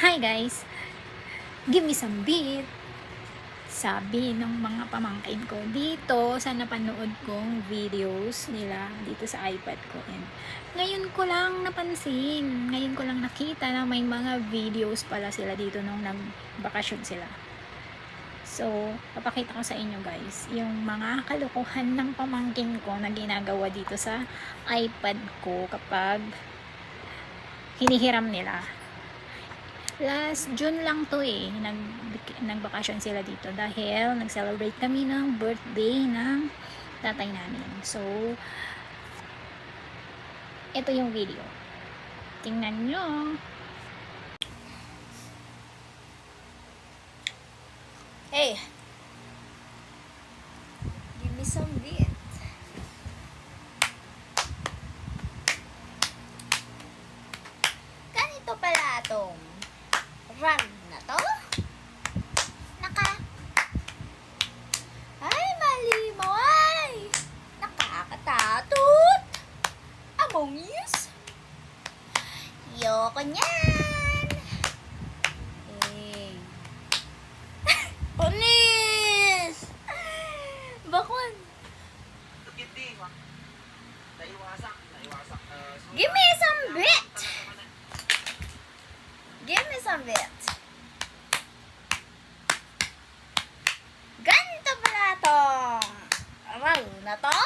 Hi guys! Give me some beat! Sabi ng mga pamangkin ko dito sa napanood kong videos nila dito sa iPad ko. And ngayon ko lang napansin, ngayon ko lang nakita na may mga videos pala sila dito nung nagbakasyon sila. So, papakita ko sa inyo guys, yung mga kalokohan ng pamangkin ko na ginagawa dito sa iPad ko kapag hinihiram nila. Last June lang to nagbakasyon sila dito dahil nag-celebrate kami ng birthday ng tatay namin. So, ito yung video. Tingnan nyo. Hey, give me some beat. Ganito pala tong run na to. Ay, mali mo ay. Nakakatatot. Among Us. Yoko niyan. Hey. Panis! Bakon. Give me some bit. Give me some bit. Ganito pala tong round na to.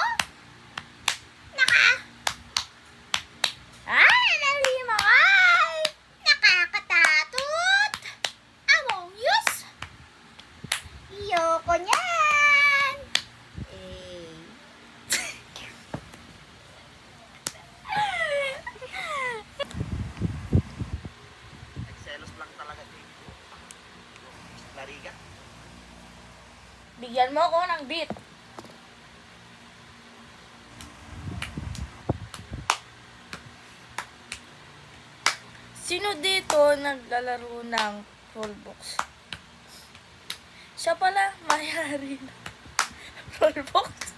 Ay, nalimaw ay. Nakakatatot. Among Us. Yoko niyan. Eh. Selos lang talaga dito. Lariga. Bigyan mo ako ng beat. Sino dito naglalaro ng Roblox? Siya pala mayari ng Roblox.